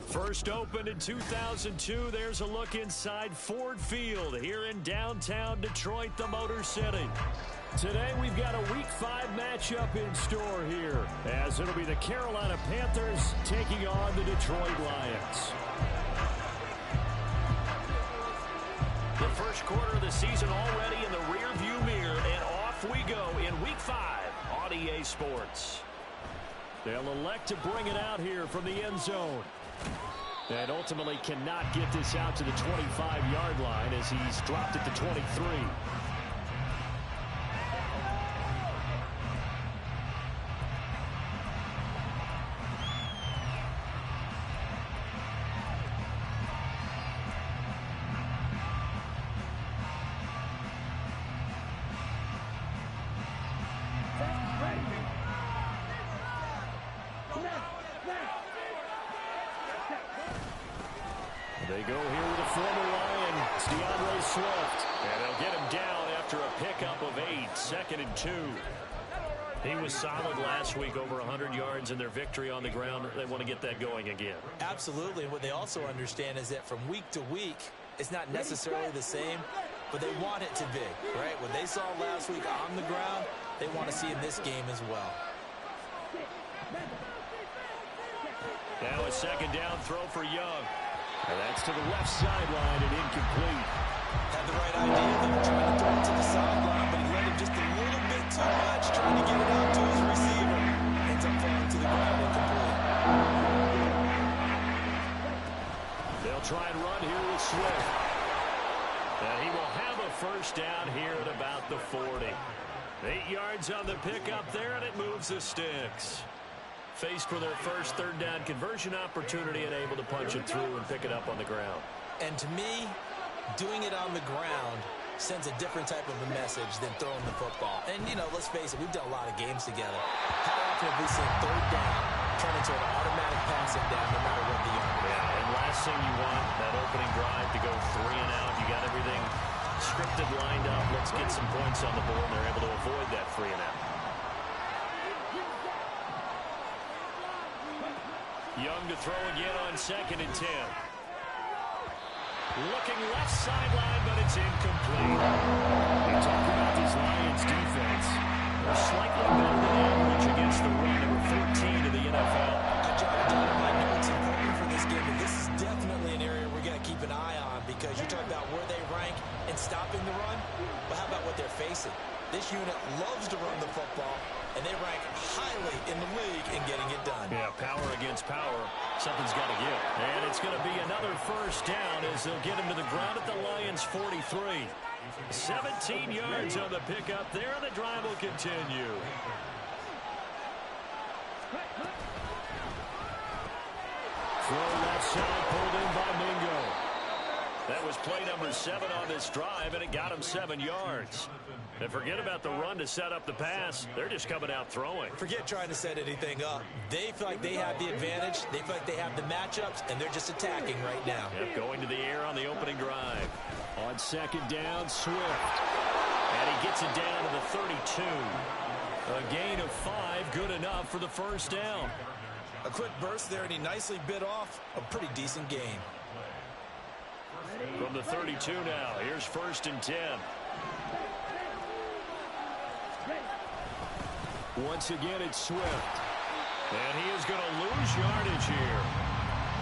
First opened in 2002, there's a look inside Ford Field here in downtown Detroit, the Motor City. Today we've got a Week 5 matchup in store here, as it'll be the Carolina Panthers taking on the Detroit Lions. The first quarter of the season already in the rearview mirror, and off we go in Week 5 on EA Sports. They'll elect to bring it out here from the end zone. And ultimately cannot get this out to the 25-yard line as he's dropped it to 23. They go here with a former Lion. It's DeAndre Swift. And they'll get him down after a pickup of 8, 2nd and 2. He was solid last week, over 100 yards in their victory on the ground. They want to get that going again. Absolutely. And what they also understand is that from week to week, it's not necessarily the same, but they want it to be, right? What they saw last week on the ground, they want to see in this game as well. Now a second down throw for Young. And that's to the left sideline and incomplete. Had the right idea. They were trying to throw it to the sideline, but he let him just a little bit too much, trying to get it out to his receiver. Ends up falling to the ground incomplete. They'll try and run here with Swift. And he will have a first down here at about the 40. 8 yards on the pickup there, and it moves the sticks. Faced for their first third down conversion opportunity and able to punch it through and pick it up on the ground. And to me, doing it on the ground sends a different type of a message than throwing the football. And, you know, let's face it, we've done a lot of games together. How often have we seen third down turn into an automatic passing down no matter what the yard is? Yeah, and last thing you want, that opening drive to go 3 and out. You got everything scripted, lined up. Let's get some points on the board, and they're able to avoid that 3 and out. Young to throw again on 2nd and 10. Looking left sideline, but it's incomplete. We talk about this Lions defense. They're slightly better than average against the run. Number 14 in the NFL. I jotted down in my notes important for this game, and this is definitely an area we're going to keep an eye on because you're talking about where they rank in stopping the run, but how about what they're facing? This unit loves to run the football, and they rank highly in the league in getting it done. Yeah, power against power. Something's got to give. And it's going to be another first down as they'll get him to the ground at the Lions' 43. 17 yards on the pickup there, and the drive will continue. Throw left side, pulled in by Mingo. That was play number 7 on this drive, and it got him 7 yards. And forget about the run to set up the pass. They're just coming out throwing. Forget trying to set anything up. They feel like they have the advantage. They feel like they have the matchups, and they're just attacking right now. Yep, going to the air on the opening drive. On 2nd down, Swift. And he gets it down to the 32. A gain of 5, good enough for the first down. A quick burst there, and he nicely bit off a pretty decent gain. From the 32 now, here's 1st and 10. Once again, it's Swift. And he is going to lose yardage here.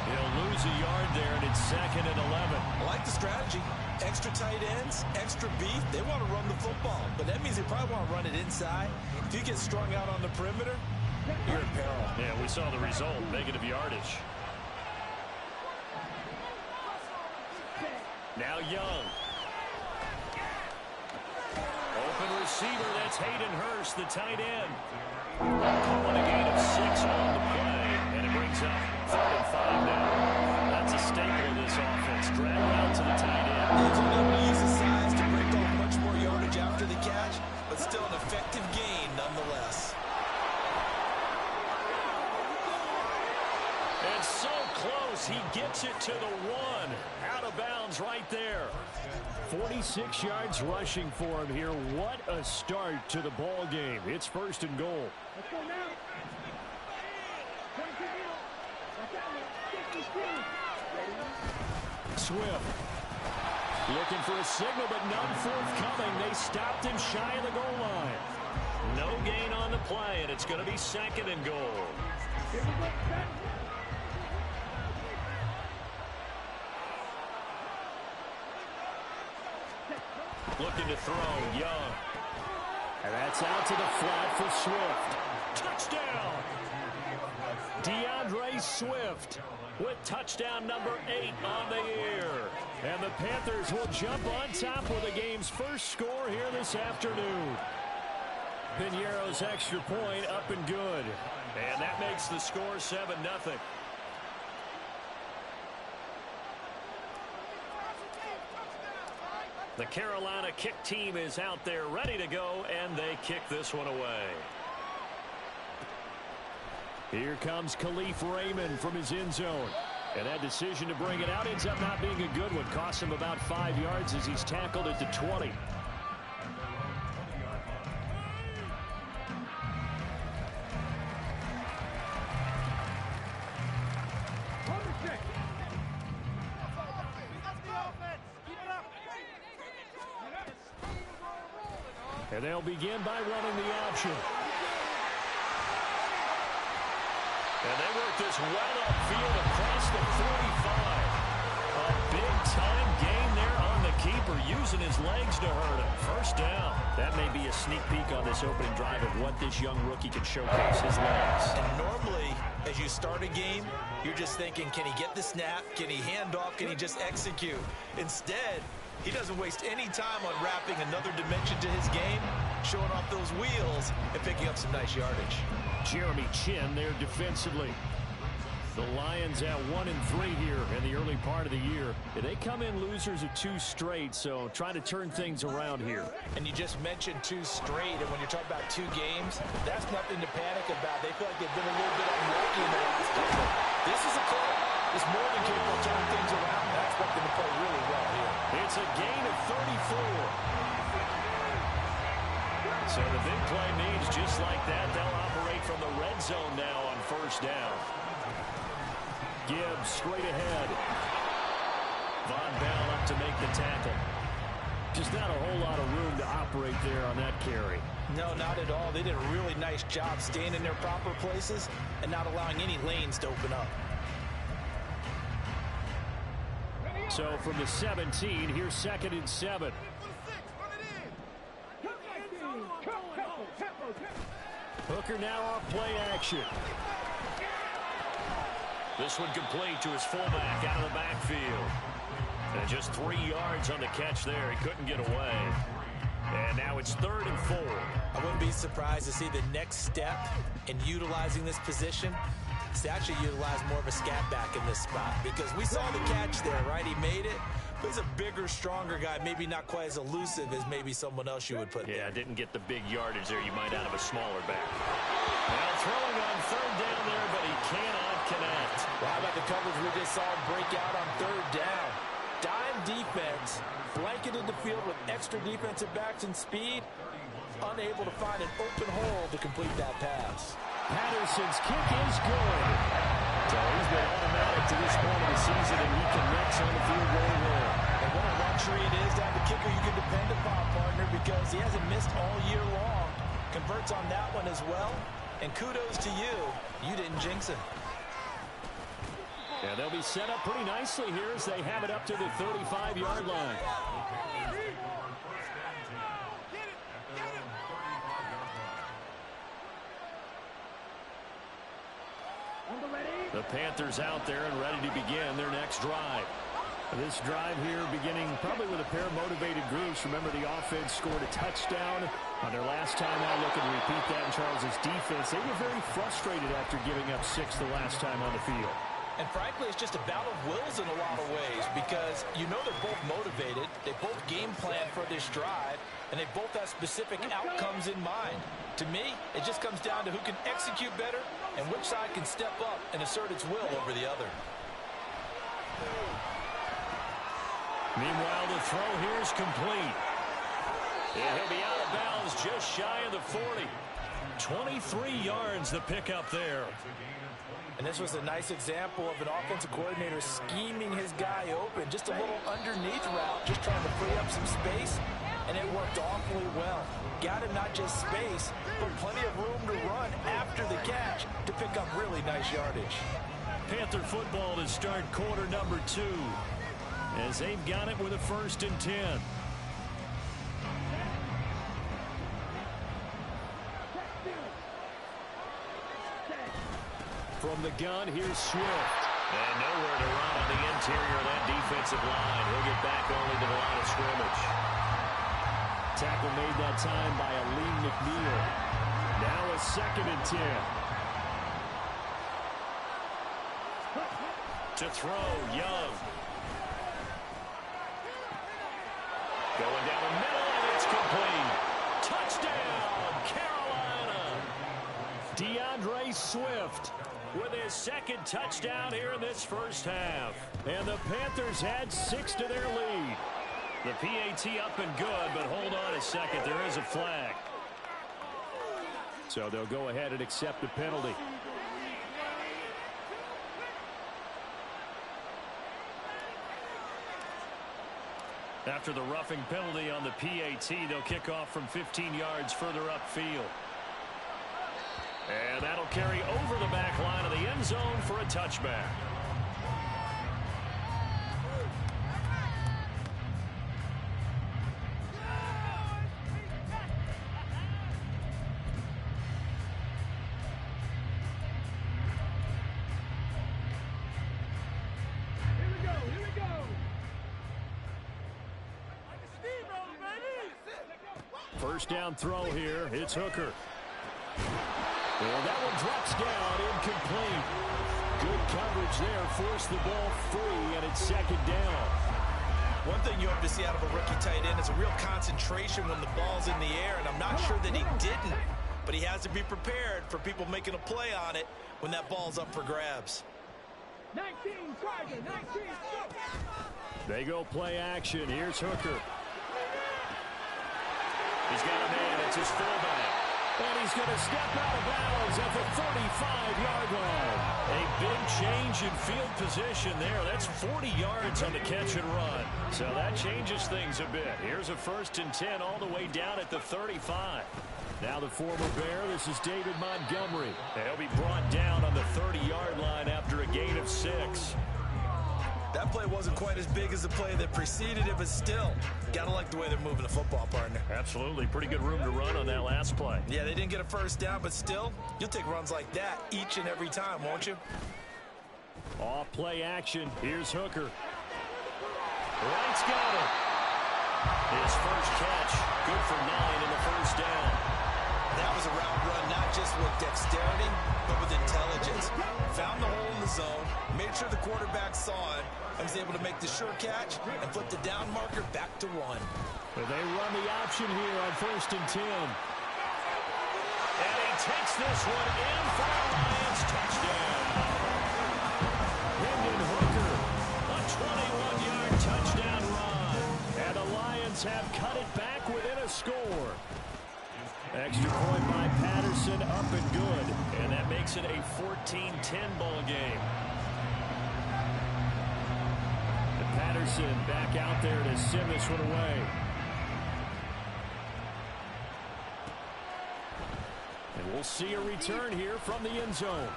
He'll lose a yard there, and it's 2nd and 11. I like the strategy. Extra tight ends, extra beef. They want to run the football, but that means they probably want to run it inside. If you get strung out on the perimeter, you're in peril. Yeah, we saw the result, negative yardage. Now Young. Open receiver, that's Hayden Hurst, the tight end. Calling a gain of 6 on the play, and it brings up 3rd and 5 now. That's a staple of this offense. Drag out to the tight end. He's able to use his size to break off much more yardage after the catch, but still an effective gain nonetheless. And so close, he gets it to the 1. Out of bounds right there. 46 yards rushing for him here. What a start to the ball game. It's 1st and goal. Let's go now. Swift. Looking for a signal, but none forthcoming. They stopped him shy of the goal line. No gain on the play, and it's going to be second and goal. Looking to throw, Young. And that's out to the flat for Swift. Touchdown! DeAndre Swift with touchdown number 8 on the year. And the Panthers will jump on top with the game's first score here this afternoon. Piñeiro's extra point up and good. And that makes the score 7-0. The Carolina kick team is out there ready to go, and they kick this one away. Here comes Khalif Raymond from his end zone. And that decision to bring it out ends up not being a good one. Costs him about 5 yards as he's tackled at the 20. And they'll begin by running the option. And they work this well upfield across the 45. A big-time gain there on the keeper, using his legs to hurt him. First down. That may be a sneak peek on this opening drive of what this young rookie can showcase, his legs. And normally, as you start a game, you're just thinking, can he get the snap? Can he hand off? Can he just execute? Instead, he doesn't waste any time on wrapping another dimension to his game, showing off those wheels, and picking up some nice yardage. Jeremy Chin there defensively. The Lions at 1-3 here in the early part of the year. They come in losers of 2 straight, so trying to turn things around here. And you just mentioned 2 straight, and when you're talking about 2 games, that's nothing to panic about. They feel like they've been a little bit unlucky in the last couple. This is a club that's more than capable of turning things around, and I expect them to play really well here. It's a gain of 34. So the big play means just like that, they'll operate from the red zone now on first down. Gibbs straight ahead. Von Bell up to make the tackle. Just not a whole lot of room to operate there on that carry. No, not at all. They did a really nice job staying in their proper places and not allowing any lanes to open up. So from the 17, here's 2nd and 7. Hooker now off play action. This one complete to his fullback out of the backfield. And just 3 yards on the catch there. He couldn't get away. And now it's 3rd and 4. I wouldn't be surprised to see the next step in utilizing this position is to actually utilize more of a scat back in this spot. Because we saw the catch there, right? He made it. But he's a bigger, stronger guy, maybe not quite as elusive as maybe someone else you would put there. Yeah, didn't get the big yardage there you might out of a smaller back. Now throwing on 3rd down there, but he cannot connect. Well, how about the coverage we just saw him break out on 3rd down? Dime defense, blanketed the field with extra defensive backs and speed, unable to find an open hole to complete that pass. Patterson's kick is good. So he's been automatic to this point of the season, and he connects on the field goal there. And what a luxury it is to have a kicker you can depend upon, partner, because he hasn't missed all year long. Converts on that one as well. And kudos to you. You didn't jinx it. Yeah, they'll be set up pretty nicely here as they have it up to the 35-yard line. The Panthers out there and ready to begin their next drive. This drive here beginning probably with a pair of motivated groups. Remember, the offense scored a touchdown on their last time out. Looking to repeat that in Charles's defense. They were very frustrated after giving up 6 the last time on the field. And frankly, it's just a battle of wills in a lot of ways because you know they're both motivated. They both game plan for this drive, and they both have specific outcomes in mind. To me, it just comes down to who can execute better and which side can step up and assert its will over the other. Meanwhile, the throw here is complete. And he'll be out of bounds just shy of the 40. 23 yards the pickup there. And this was a nice example of an offensive coordinator scheming his guy open. Just a little underneath route, just trying to free up some space, and it worked awfully well. Got him not just space, but plenty of room to run after the catch to pick up really nice yardage. Panther football to start quarter number 2, as they've got it with a 1st and 10. From the gun, here's Swift. And nowhere to run on the interior of that defensive line. He'll get back only to the line of scrimmage. Tackle made that time by Aleem McNeil. Now a 2nd and 10. To throw, Young. Going down the middle, and it's complete. Touchdown, Carolina. DeAndre Swift with his 2nd touchdown here in this first half. And the Panthers had 6 to their lead. The PAT up and good, but hold on a second. There is a flag. So they'll go ahead and accept the penalty. After the roughing penalty on the PAT, they'll kick off from 15 yards further upfield. And that'll carry over the back line of the end zone for a touchback. First down throw here. It's Hooker. And that one drops down, incomplete. Good coverage there, forced the ball free, and it's 2nd down. One thing you hope to see out of a rookie tight end is a real concentration when the ball's in the air, and I'm not sure that he didn't, but he has to be prepared for people making a play on it when that ball's up for grabs. 19, Tiger, 19, They go play action. Here's Hooker. He's got a man. It's his fullback. And he's going to step out of bounds at the 35-yard line. A big change in field position there. That's 40 yards on the catch and run. So that changes things a bit. Here's a 1st and 10 all the way down at the 35. Now the former Bear, this is David Montgomery. He'll be brought down on the 30-yard line after a gain of 6. That play wasn't quite as big as the play that preceded it, but still, gotta like the way they're moving the football, partner. Absolutely. Pretty good room to run on that last play. Yeah, they didn't get a 1st down, but still, you'll take runs like that each and every time, won't you? Off play action. Here's Hooker. Wright's got it. His first catch. Good for 9 in the 1st down. That was a route run, not just with dexterity, but with intelligence. Found the hole in the zone, made sure the quarterback saw it, and was able to make the sure catch and flip the down marker back to 1. But they run the option here on 1st and 10. And he takes this one in for a Lions touchdown. Hendon Hooker, a 21-yard touchdown run. And the Lions have cut it back within a score. Extra point by Patterson, up and good. And that makes it a 14-10 ball game. And Patterson back out there to send this one away. And we'll see a return here from the end zone.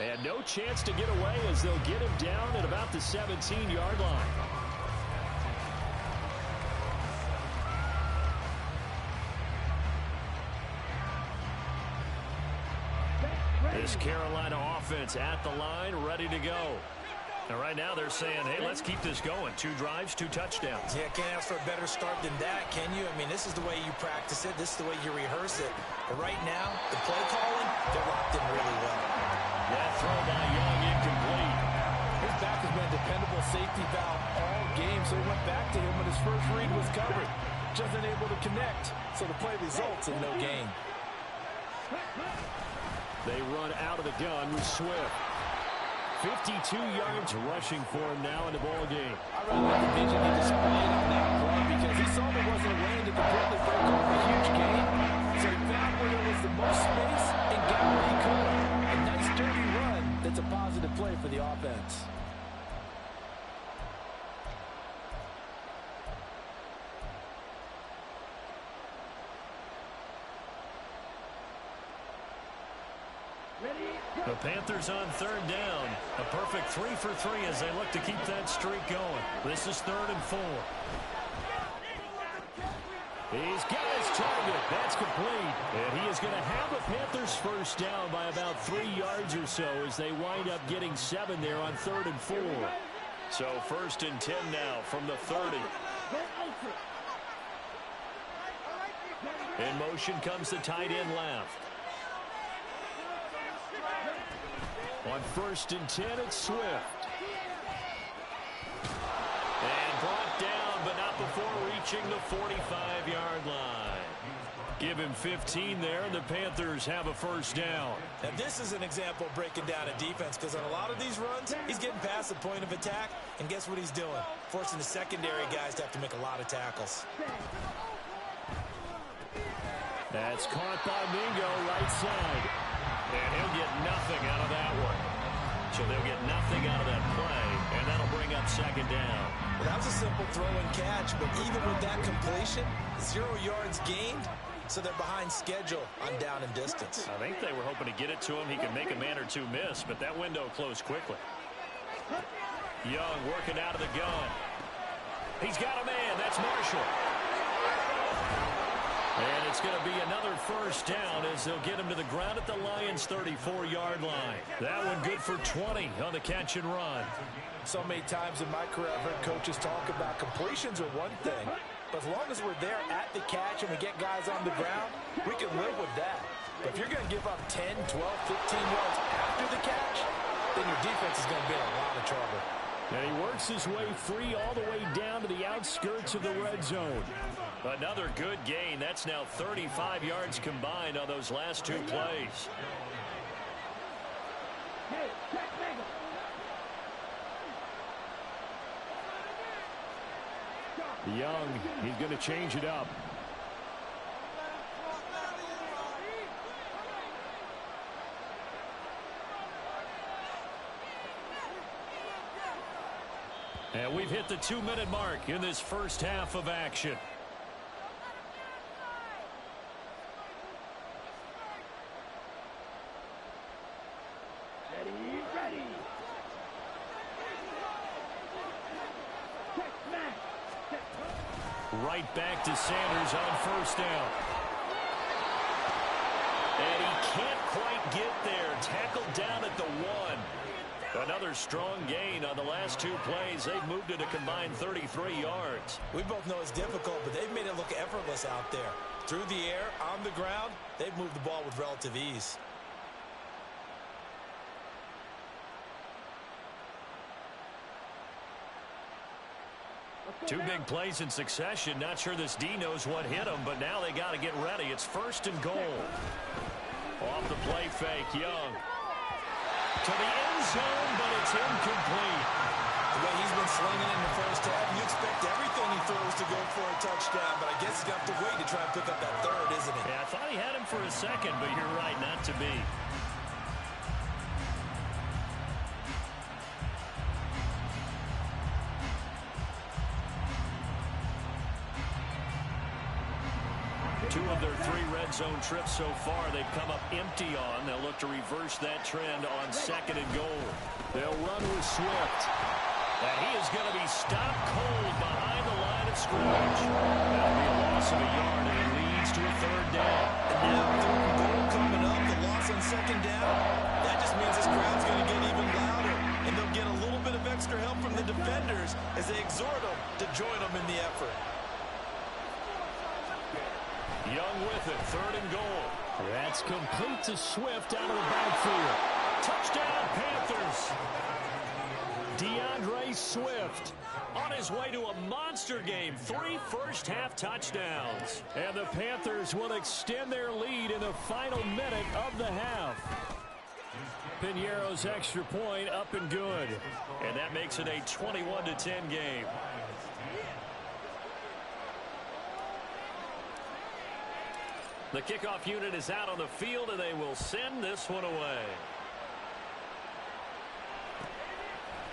And no chance to get away as they'll get him down at about the 17-yard line. This Carolina offense at the line, ready to go. And right now they're saying, hey, let's keep this going. 2 drives, 2 touchdowns. Yeah, can't ask for a better start than that, can you? I mean, this is the way you practice it. This is the way you rehearse it. But right now, the play calling, they're locked in really well. That throw by Young incomplete. His back has been a dependable safety valve all game, so he went back to him when his first read was covered. Just unable to connect, so the play results in no gain. They run out of the gun with Swift. 52 yards rushing for him now in the ball game. I really like the vision he displayed on that play because he saw there wasn't a lane to completely break off a huge gain. So he found where there was the most space and got what he could. A nice it's a positive play for the offense. The Panthers on third down. A perfect 3 for 3 as they look to keep that streak going. This is 3rd and 4. He's got his target. That's complete. And he is going to have a Panthers first down by about 3 yards or so as they wind up getting 7 there on 3rd and 4. So 1st and 10 now from the 30. In motion comes the tight end left. On 1st and 10, it's Swift. And brought down, but not before reaching the 45-yard line. Give him 15 there, and the Panthers have a first down. Now, this is an example of breaking down a defense, because on a lot of these runs, he's getting past the point of attack, and guess what he's doing? Forcing the secondary guys to have to make a lot of tackles. That's caught by Mingo, right side. And he'll get nothing out of that one. So they'll get nothing out of that play, and that'll bring up 2nd down. Well, that was a simple throw and catch, but even with that completion, 0 yards gained, so they're behind schedule on down and distance. I think they were hoping to get it to him. He could make a man or two miss, but that window closed quickly. Young working out of the gun. He's got a man. That's Marshall. And it's going to be another first down as they'll get him to the ground at the Lions' 34-yard line. That one good for 20 on the catch and run. So many times in my career, I've heard coaches talk about completions are one thing, but as long as we're there at the catch and we get guys on the ground, we can live with that. But if you're going to give up 10, 12, 15 yards after the catch, then your defense is going to be in a lot of trouble. And he works his way free all the way down to the outskirts of the red zone. Another good gain. That's now 35 yards combined on those last 2 plays. Young, he's going to change it up. And we've hit the 2-minute mark in this first half of action. Ready. Right back to Sanders on first down. And he can't quite get there. Tackled down at the 1. Another strong gain on the last 2 plays. They've moved it a combined 33 yards. We both know it's difficult, but they've made it look effortless out there. Through the air, on the ground, they've moved the ball with relative ease. Two big plays in succession. Not sure this D knows what hit him, but now they got to get ready. It's 1st and goal. Off the play fake, Young. To the end zone, but it's incomplete. The way he's been slinging in the first half, you expect everything he throws to go for a touchdown, but I guess he's going to have to wait to try and pick up that 3rd, isn't he? Yeah, I thought he had him for a second, but you're right, not to be. Two of their 3 red zone trips so far, they've come up empty on. They'll look to reverse that trend on 2nd and goal. They'll run with Swift. And he is going to be stopped cold behind the line of scrimmage. That'll be a loss of a yard, and it leads to a 3rd down. And now 3rd and goal coming up, the loss on 2nd down. That just means this crowd's going to get even louder. And they'll get a little bit of extra help from the defenders as they exhort them to join them in the effort. Young with it, 3rd and goal. That's complete to Swift out of the backfield. Touchdown, Panthers. DeAndre Swift on his way to a monster game. 3 first-half touchdowns. And the Panthers will extend their lead in the final minute of the half. Piñeiro's extra point up and good. And that makes it a 21-10 game. The kickoff unit is out on the field, and they will send this one away.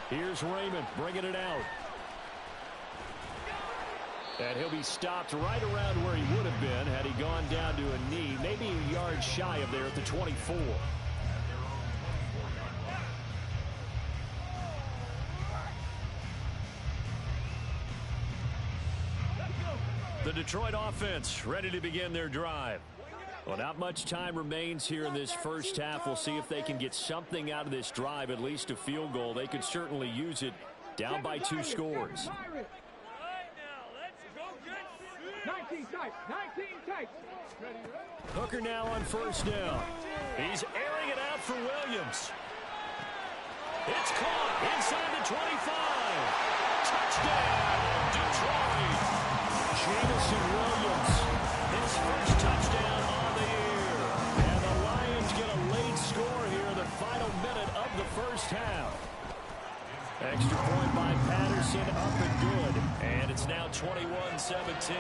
Here's Raymond bringing it out. And he'll be stopped right around where he would have been had he gone down to a knee, maybe a yard shy of there at the 24. The Detroit offense ready to begin their drive. Well, not much time remains here in this first half. We'll see if they can get something out of this drive, at least a field goal. They could certainly use it, down by 2 scores. 19 tight. Hooker now on first down. He's airing it out for Williams. It's caught inside the 25. Touchdown, Detroit. Jamison Williams, his first touchdown on the year. And the Lions get a late score here in the final minute of the first half. Extra point by Patterson, up and good. And it's now 21-17.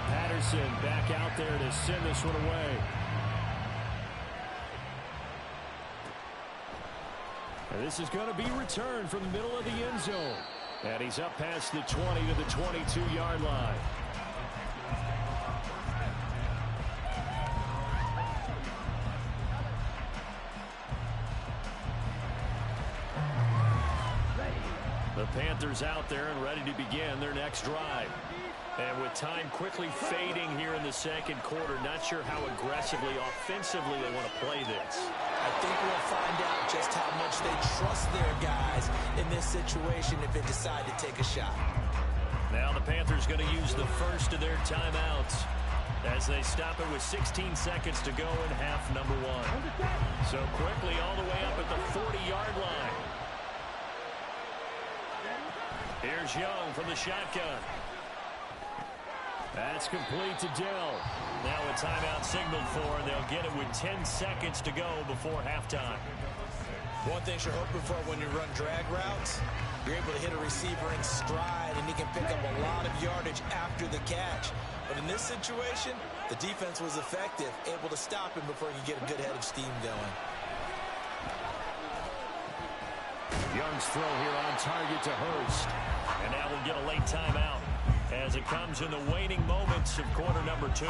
Patterson back out there to send this one away. And this is going to be returned from the middle of the end zone. And he's up past the 20 to the 22-yard line. The Panthers out there and ready to begin their next drive. And with time quickly fading here in the second quarter, not sure how aggressively, offensively they want to play this. I think we'll find out just how much they trust their guys in this situation if they decide to take a shot. Now the Panthers going to use the first of their timeouts as they stop it with 16 seconds to go in half number 1. So quickly all the way up at the 40-yard line. Here's Young from the shotgun. That's complete to Dell. Now a timeout signaled for, and they'll get it with 10 seconds to go before halftime. One thing you're hoping for when you run drag routes, you're able to hit a receiver in stride, and he can pick up a lot of yardage after the catch. But in this situation, the defense was effective, able to stop him before you get a good head of steam going. Young's throw here on target to Hurst. And now we'll get a late timeout as it comes in the waning moments of quarter number 2.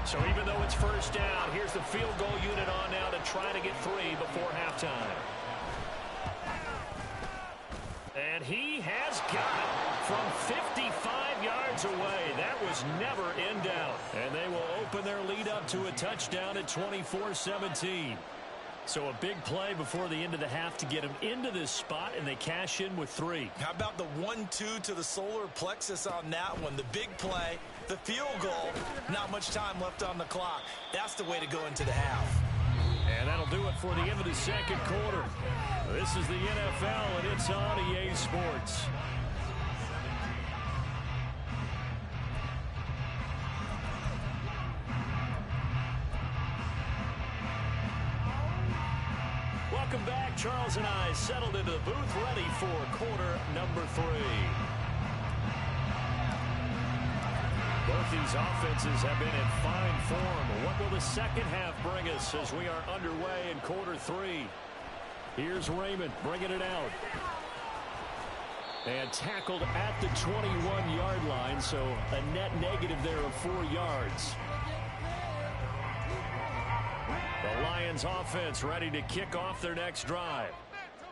So even though it's first down, here's the field goal unit on now to try to get 3 before halftime. And he has got it from 55 yards away. That was never in doubt. And they will open their lead up to a touchdown at 24-17. So a big play before the end of the half to get them into this spot, and they cash in with 3. How about the 1-2 to the solar plexus on that one? The big play, the field goal, not much time left on the clock. That's the way to go into the half. And that'll do it for the end of the second quarter. This is the NFL, and it's on EA Sports. Welcome back. Charles and I settled into the booth, ready for quarter number 3. Both these offenses have been in fine form. What will the second half bring us as we are underway in quarter 3? Here's Raymond bringing it out. And tackled at the 21-yard line, so a net negative there of 4 yards. The Lions offense ready to kick off their next drive.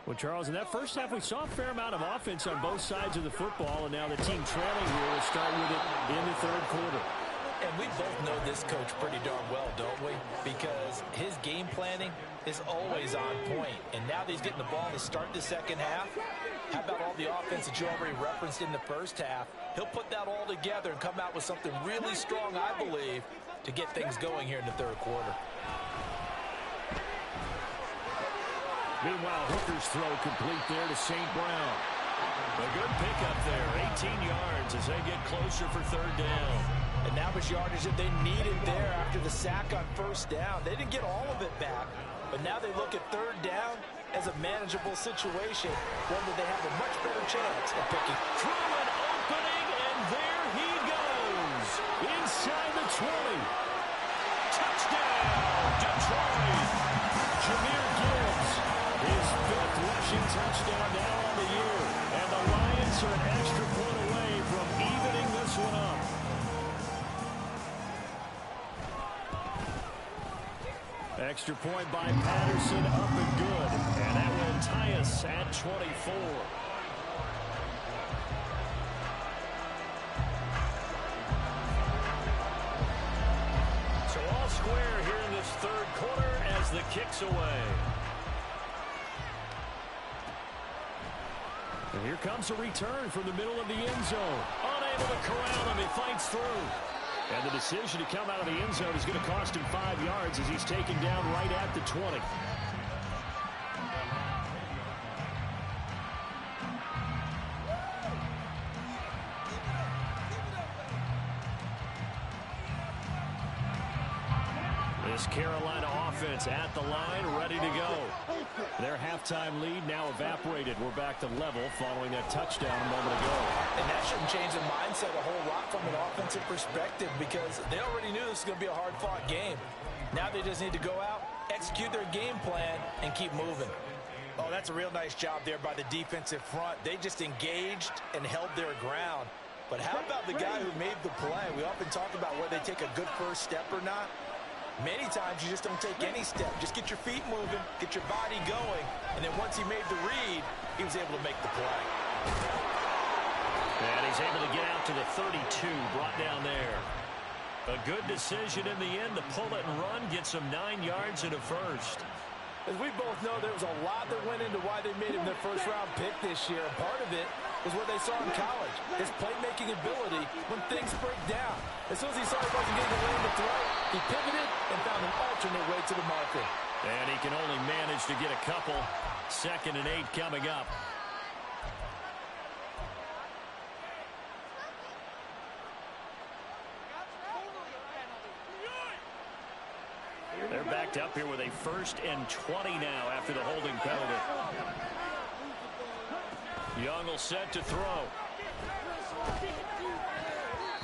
Well, Charles, in that first half, we saw a fair amount of offense on both sides of the football, and now the team trailing here will start with it in the third quarter. And we both know this coach pretty darn well, don't we? Because his game planning is always on point. And now that he's getting the ball to start the second half, how about all the offense that you already referenced in the first half? He'll put that all together and come out with something really strong, I believe, to get things going here in the third quarter. Meanwhile, Hooker's throw complete there to St. Brown. A good pickup there, 18 yards as they get closer for third down. And that was yardage that they needed there after the sack on first down. They didn't get all of it back, but now they look at third down, as a manageable situation, one that they have a much better chance of picking. Through an opening, and there he goes. Inside the 20. Touchdown, Detroit. Jahmyr Gibbs, his 5th rushing touchdown now on the year. And the Lions are an extra point away from evening this one up. Extra point by Patterson, up and good. And that will tie us at 24. So all square here in this 3rd quarter as the kick's away. And here comes a return from the middle of the end zone. Unable to corral him, he fights through. And the decision to come out of the end zone is going to cost him 5 yards as he's taken down right at the 20. This Carolina offense at the line, ready to go. Their halftime lead now evaporated. We're back to level following that touchdown a moment ago. And that shouldn't change the mindset a whole lot from an offensive perspective because they already knew this was going to be a hard-fought game. Now they just need to go out, execute their game plan, and keep moving. Oh, that's a real nice job there by the defensive front. They just engaged and held their ground. But how about the guy who made the play? We often talk about whether they take a good first step or not. Many times you just don't take any step. Just get your feet moving, get your body going, and then once he made the read, he was able to make the play. And he's able to get out to the 32, brought down there. A good decision in the end to pull it and run, get some 9 yards and a first. As we both know, there was a lot that went into why they made him their first-round pick this year. And part of it was what they saw in college, his playmaking ability when things break down. As soon as he saw he wasn't getting the lane to throw, he pivoted and found an alternate way to the marker. And he can only manage to get a couple. 2nd and 8 coming up. They're backed up here with a 1st and 20 now after the holding penalty. Young will set to throw.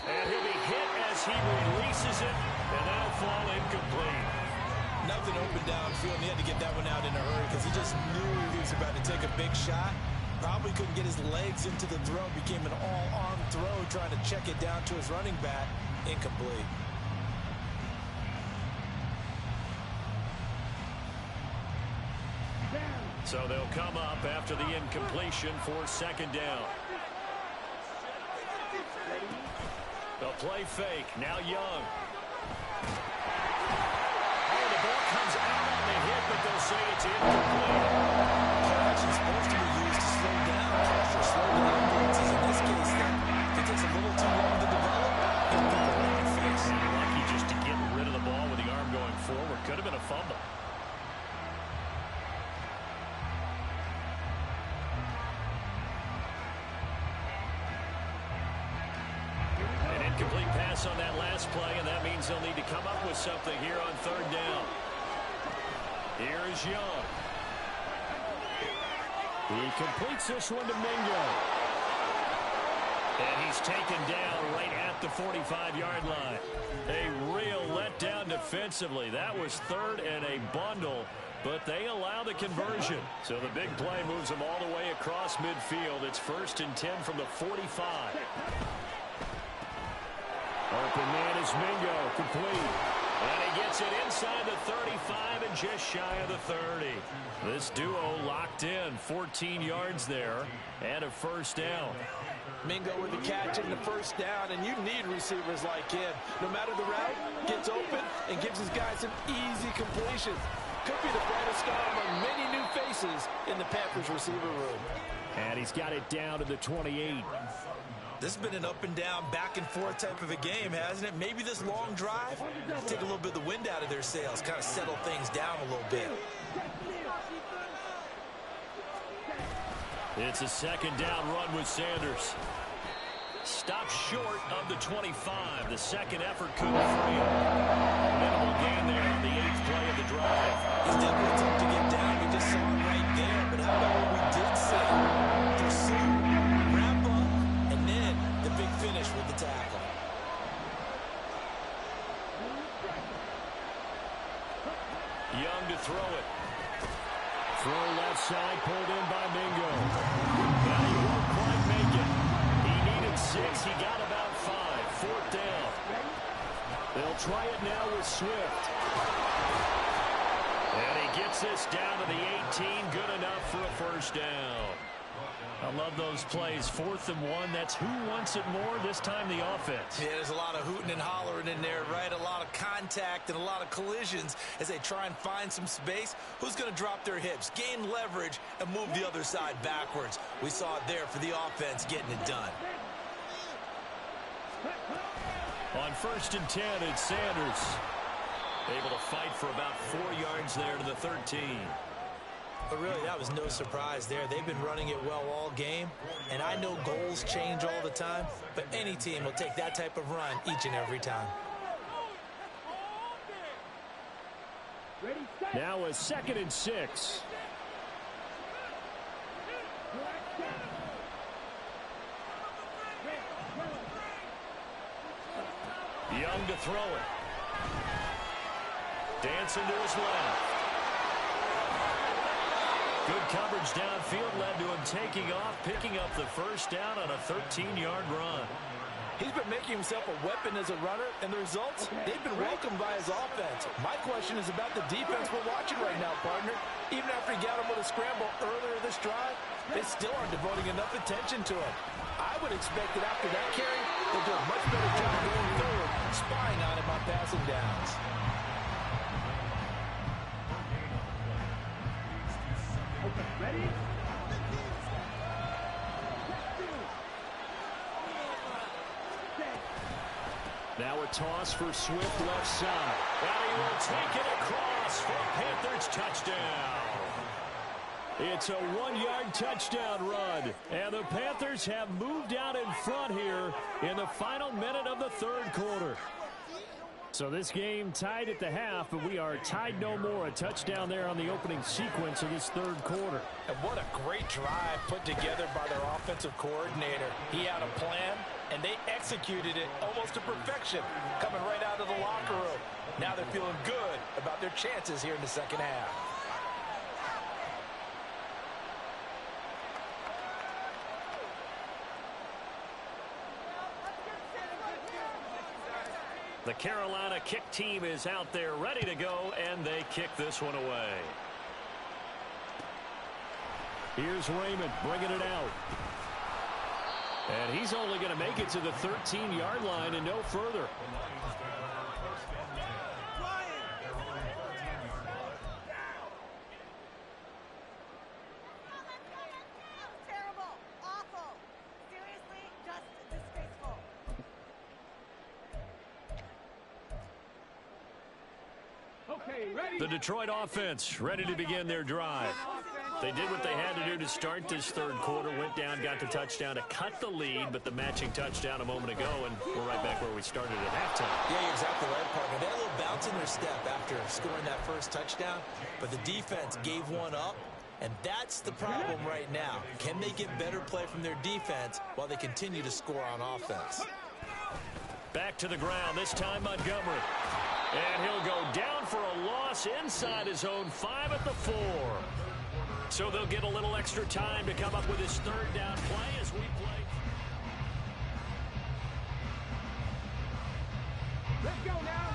And he'll be hit as he releases it, and that'll fall incomplete. Nothing open downfield, and he had to get that one out in a hurry because he just knew he was about to take a big shot. Probably couldn't get his legs into the throw. Became an all-arm throw, trying to check it down to his running back. Incomplete. So they'll come up after the incompletion for 2nd down. They'll play fake. Now Young. Oh, the ball comes out on the hit, but they'll say it's incomplete. It's supposed to be used to slow down pressure, slow down blitzes. In this case, if it takes a little too long to develop, he'll get the wrong face. Lucky just to get rid of the ball with the arm going forward. Could have been a fumble. Incomplete pass on that last play, and that means they'll need to come up with something here on 3rd down. Here's Young. He completes this one to Mingo. And he's taken down right at the 45-yard line. A real letdown defensively. That was 3rd and a bundle, but they allow the conversion. So the big play moves them all the way across midfield. It's 1st and 10 from the 45. Open man is Mingo, complete. And he gets it inside the 35 and just shy of the 30. This duo locked in, 14 yards there, and a 1st down. Mingo with the catch and the 1st down, and you need receivers like him. No matter the route, gets open and gives his guys some easy completions. Could be the brightest star among many new faces in the Panthers receiver room. And he's got it down to the 28. This has been an up-and-down, back-and-forth type of a game, hasn't it? Maybe this long drive, take a little bit of the wind out of their sails, kind of settle things down a little bit. It's a 2nd down run with Sanders. Stopped short of the 25. The second effort couldn't free him. Minimal gain there on the 8th play of the drive. He's definitely tough to get down. We just saw it right there. how about what we did say? Pursue, wrap up, and then the big finish with the tackle. Young to throw it. Throw left side, pulled in by Mingo. Now he won't quite make it. He needed 6. He got about 5. 4th down. They'll try it now with Swift. And he gets this down to the 18. Good enough for a first down. I love those plays. 4th and 1. That's who wants it more. This time the offense. Yeah, there's a lot of hooting and hollering in there, right? A lot of contact and a lot of collisions as they try and find some space. Who's going to drop their hips, gain leverage, and move the other side backwards? We saw it there for the offense getting it done. On 1st and 10, it's Sanders. Able to fight for about 4 yards there to the 13. But really, that was no surprise there. They've been running it well all game, and I know goals change all the time, but any team will take that type of run each and every time. Now a 2nd and 6. Young to throw it. Dancing to his left. Good coverage downfield led to him taking off, picking up the first down on a 13-yard run. He's been making himself a weapon as a runner, and the results, they've been welcomed by his offense. My question is about the defense we're watching right now, partner. Even after he got him with a scramble earlier this drive, they still aren't devoting enough attention to him. I would expect that after that carry, they'll do a much better job going forward, spying on him on passing downs. Ready? Now a toss for Swift left side. And he will take it across for a Panthers touchdown. It's a 1-yard touchdown run. And the Panthers have moved out in front here in the final minute of the 3rd quarter. So this game tied at the half, but we are tied no more. A touchdown there on the opening sequence of this 3rd quarter. And what a great drive put together by their offensive coordinator. He had a plan, and they executed it almost to perfection, coming right out of the locker room. Now they're feeling good about their chances here in the 2nd half. The Carolina kick team is out there ready to go, and they kick this one away. Here's Raymond bringing it out. And he's only going to make it to the 13-yard line and no further. The Detroit offense ready to begin their drive. They did what they had to do to start this 3rd quarter, went down, got the touchdown to cut the lead, but the matching touchdown a moment ago, and we're right back where we started at halftime. Yeah, you're exactly right, partner. They had a little bounce in their step after scoring that first touchdown, but the defense gave one up, and that's the problem right now. Can they get better play from their defense while they continue to score on offense? Back to the ground, this time Montgomery. And he'll go down for a loss inside his own 5 at the 4. So they'll get a little extra time to come up with his 3rd down play as we play. Let's go now.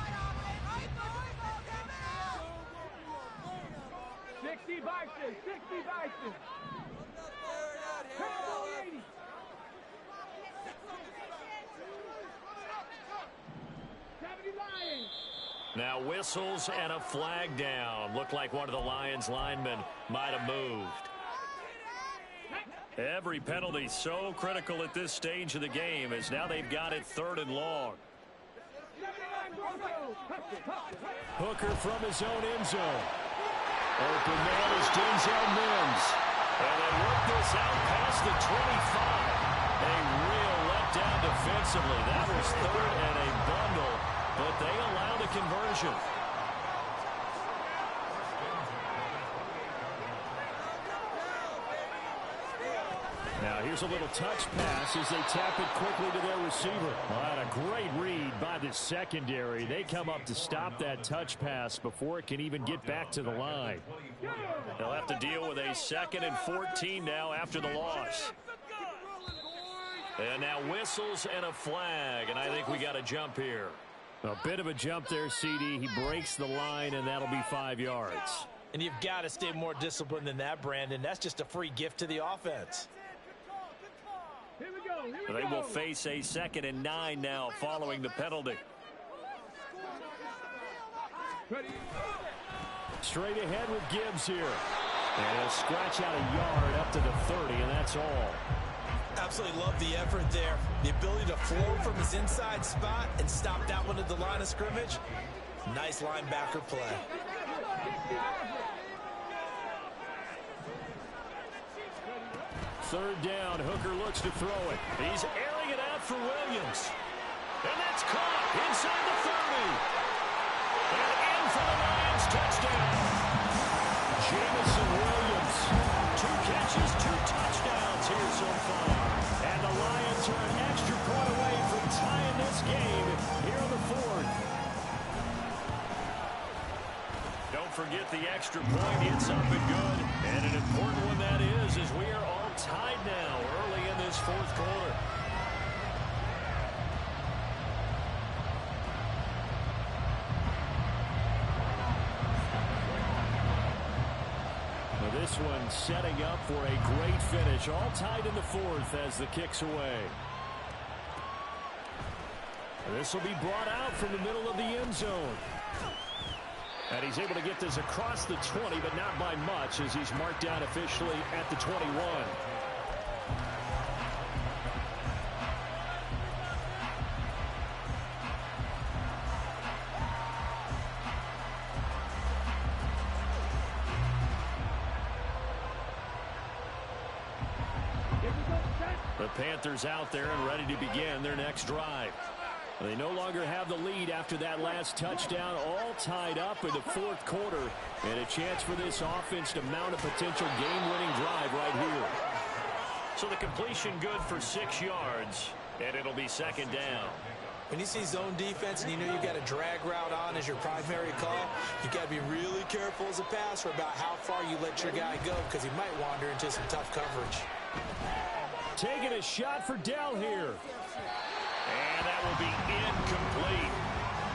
60 Bison, 60 Bison. Cowboy 80. Now whistles and a flag down. Looked like one of the Lions linemen might have moved. Every penalty so critical at this stage of the game as now they've got it 3rd and long. Hooker from his own end zone. Open man is Denzel Mims. And they work this out past the 25. A real letdown defensively. That was 3rd and a bundle, but they allow the conversion. Here's a little touch pass as they tap it quickly to their receiver. Well, a great read by the secondary. They come up to stop that touch pass before it can even get back to the line. They'll have to deal with a 2nd and 14 now after the loss. And now whistles and a flag, and I think we got a jump here. A bit of a jump there, CD. He breaks the line, and that'll be 5 yards. And you've got to stay more disciplined than that, Brandon. That's just a free gift to the offense. They will face a 2nd and 9 now following the penalty. Straight ahead with Gibbs here. And he'll scratch out a yard up to the 30, and that's all. Absolutely love the effort there. The ability to flow from his inside spot and stop that one at the line of scrimmage. Nice linebacker play. Third down, Hooker looks to throw it. He's airing it out for Williams. And that's caught inside the 30. And in for the Lions touchdown. Jamison Williams. 2 catches, 2 touchdowns here so far. And the Lions are an extra point away from tying this game here in the 4th. Don't forget the extra point. It's up and good. And an important one that is as we are all tied now early in this 4th quarter. Now this one setting up for a great finish. All tied in the 4th as the kick's away. And this will be brought out from the middle of the end zone. And he's able to get this across the 20, but not by much as he's marked down officially at the 21. The Panthers out there and ready to begin their next drive. They no longer have the lead after that last touchdown, all tied up in the 4th quarter, and a chance for this offense to mount a potential game-winning drive right here. So the completion good for 6 yards, and it'll be 2nd down. When you see zone defense and you know you've got a drag route on as your primary call, you've got to be really careful as a passer about how far you let your guy go because he might wander into some tough coverage. Taking a shot for Dell here. And that will be incomplete.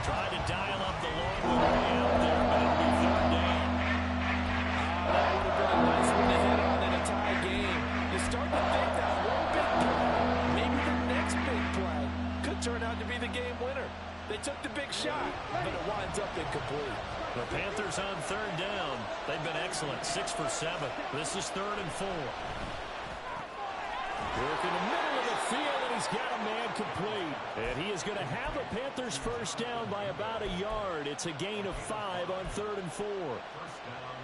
Tried to dial up the long one way out there, but it'll be 3rd down. That would have been a nice one to hit on in a tie game. You start to think that one big play, maybe the next big play, could turn out to be the game winner. They took the big shot, but it winds up incomplete. The Panthers on 3rd down. They've been excellent, 6 for 7. This is 3rd and 4. Work in the middle of the field, and he's got a man complete. And he is going to have a Panthers 1st down by about a yard. It's a gain of 5 on 3rd and 4.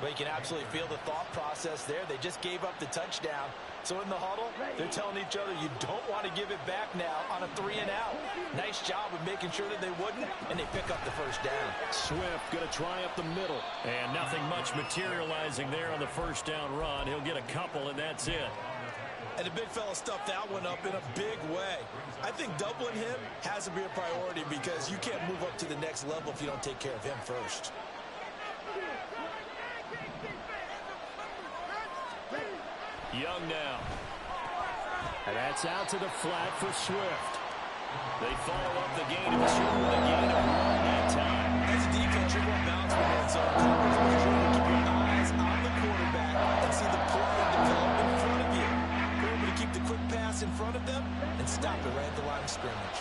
But you can absolutely feel the thought process there. They just gave up the touchdown. So in the huddle, they're telling each other, you don't want to give it back now on a 3 and out. Nice job of making sure that they wouldn't, and they pick up the 1st down. Swift going to try up the middle. And nothing much materializing there on the 1st down run. He'll get a couple, and that's it. And the big fella stuffed that one up in a big way. I think doubling him has to be a priority because you can't move up to the next level if you don't take care of him first. Young now. And that's out to the flat for Swift. They follow up the gain of 2 with a gain of 1 that time. As a defense, you're going to bounce with that zone coverage because you're going to keep your eyes on the quarterback and see the play develop in front of you. You're able to keep the quick pass in front of them and stop it right at the line of scrimmage.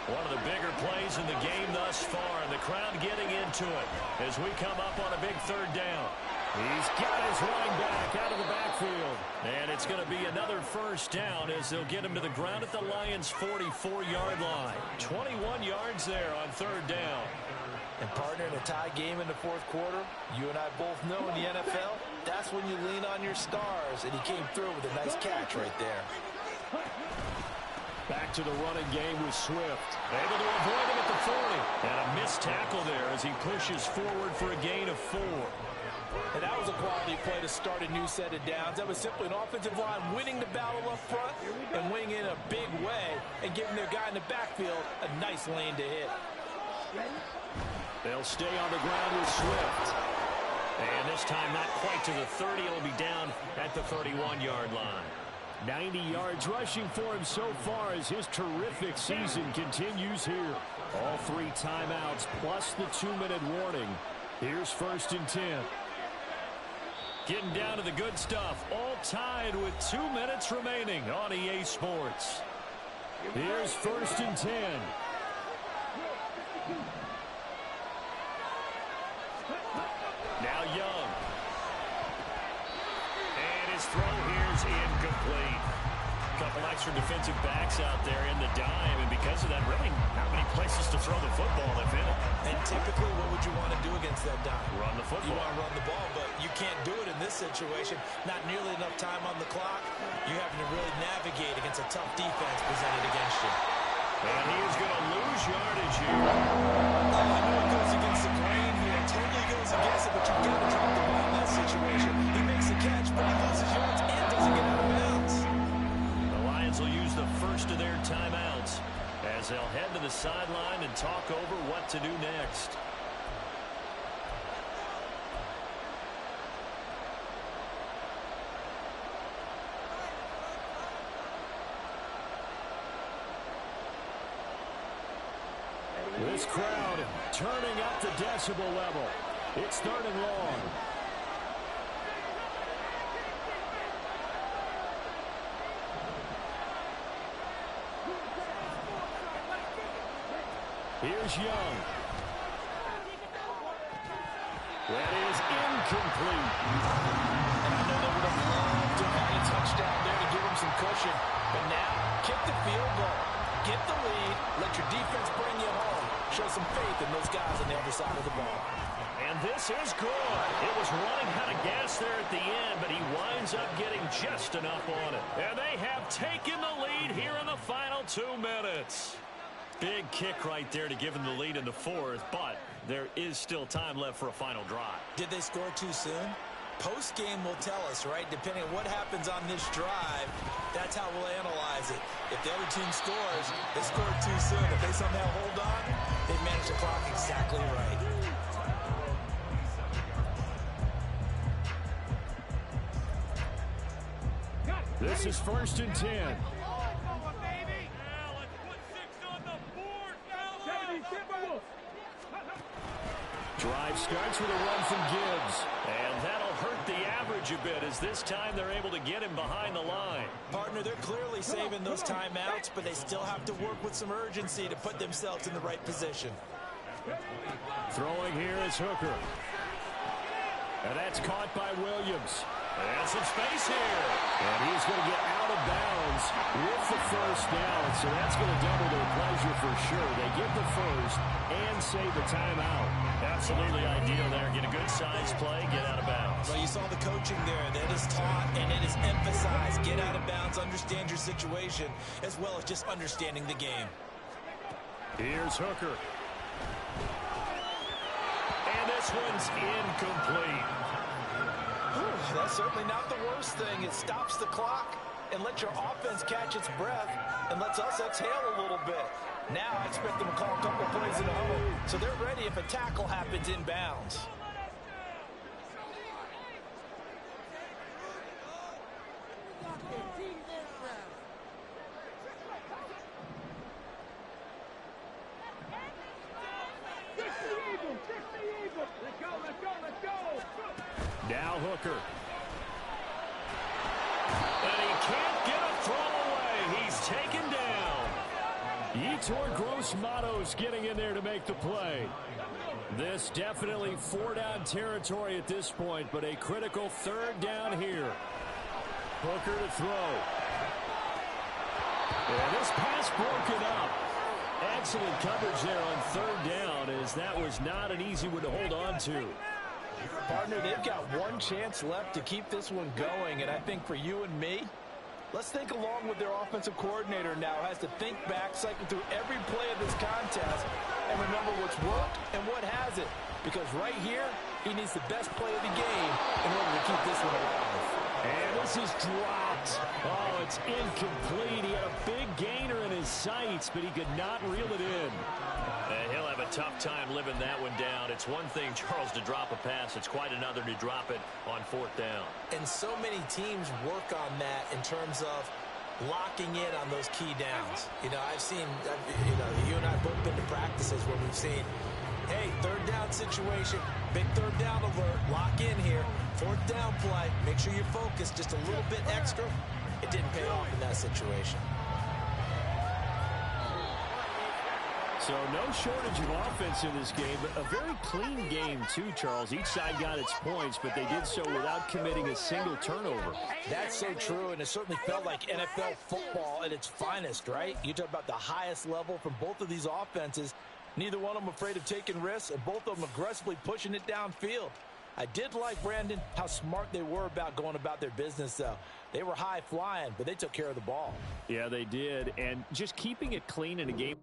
One of the bigger plays in the game thus far, and the crowd getting into it as we come up on a big 3rd down. He's got his running back out of the backfield. And it's going to be another 1st down as they'll get him to the ground at the Lions' 44-yard line. 21 yards there on 3rd down. And partner, in a tie game in the 4th quarter, you and I both know in the NFL, that's when you lean on your stars. And he came through with a nice catch right there. Back to the running game with Swift. Able to avoid him at the 40. And a missed tackle there as he pushes forward for a gain of 4. And that was a quality play to start a new set of downs. That was simply an offensive line winning the battle up front and giving their guy in the backfield a nice lane to hit. They'll stay on the ground with Swift. And this time not quite to the 30. It'll be down at the 31-yard line. 90 yards rushing for him so far as his terrific season continues here. All 3 timeouts plus the 2-minute warning. Here's 1st and 10. Getting down to the good stuff. All tied with 2 minutes remaining on EA Sports. Here's 1st and 10. Now Young. And his throw here's incomplete. Couple extra defensive backs out there in the dime, and because of that, really not many places to throw the football if in it. And typically, what would you want to do against that dime? Run the football. You want to run the ball, but you can't do it in this situation. Not nearly enough time on the clock. You're having to really navigate against a tough defense presented against you. And he is going to lose yardage here. I know it goes against the grain here. It totally goes against it, but you've got to drop the ball in that situation. He makes the catch, but he loses yards and doesn't get out of bounds. The Lions will use the first of their timeouts as they'll head to the sideline and talk over what to do next. This crowd turning up the decibel level. It's 3rd and long. Here's Young. That is incomplete. And I know they would have loved to have a touchdown there to give them some cushion. But now, kick the field goal. Get the lead. Let your defense bring you home. Show some faith in those guys on the other side of the ball. And this is good. It was running out of gas there at the end, but he winds up getting just enough on it. And they have taken the lead here in the final 2 minutes. Big kick right there to give them the lead in the 4th, but there is still time left for a final drive. Did they score too soon? Post-game will tell us, right? Depending on what happens on this drive, that's how we'll analyze it. If the other team scores, they scored too soon. If they somehow hold on, they've managed the clock exactly right. This is 1st and 10. Drive starts with a run from Gibbs. And that'll hurt the average a bit as this time they're able to get him behind the line. Partner, they're clearly saving those timeouts, but they still have to work with some urgency to put themselves in the right position. Throwing here is Hooker. And that's caught by Williams. And some space here. And he's going to get out of bounds with the 1st down. So that's going to double their pleasure for sure. They get the 1st and save the timeout. Absolutely ideal there. Get a good size play, get out of bounds. Well, you saw the coaching there. That is taught and it is emphasized. Get out of bounds, understand your situation, as well as just understanding the game. Here's Hooker. And this one's incomplete. Whew, that's certainly not the worst thing. It stops the clock and lets your offense catch its breath and lets us exhale a little bit. Now I expect them to call a couple of plays in a huddle, so they're ready if a tackle happens inbounds. Now Hooker. And he can't get a throw away. He's taken down. Yetur Gross-Matos getting in there to make the play. This definitely 4-down territory at this point, but a critical 3rd down here. Hooker to throw. And this pass broken up. Excellent coverage there on 3rd down, as that was not an easy one to hold on to. Partner, they've got one chance left to keep this one going, and I think for you and me, let's think along with their offensive coordinator now. Has to think back, cycle through every play of this contest, and remember what's worked and what hasn't. Because right here, he needs the best play of the game in order to keep this one alive. And this is dropped. Oh, it's incomplete. He had a big gainer in his sights, but he could not reel it in. And he'll have a tough time living that one down. It's one thing, Charles, to drop a pass. It's quite another to drop it on fourth down. And so many teams work on that in terms of locking in on those key downs. You know, you and I have both been to practices where we've seen, hey, third down situation, big third down alert, lock in here, fourth down play, make sure you're focused just a little bit extra. It didn't pay off in that situation. So no shortage of offense in this game, but a very clean game too, Charles. Each side got its points, but they did so without committing a single turnover. That's so true, and it certainly felt like NFL football at its finest, right? You talk about the highest level from both of these offenses. Neither one of them afraid of taking risks, and both of them aggressively pushing it downfield. I did like, Brandon, how smart they were about going about their business, though. They were high flying, but they took care of the ball. Yeah, they did, and just keeping it clean in a game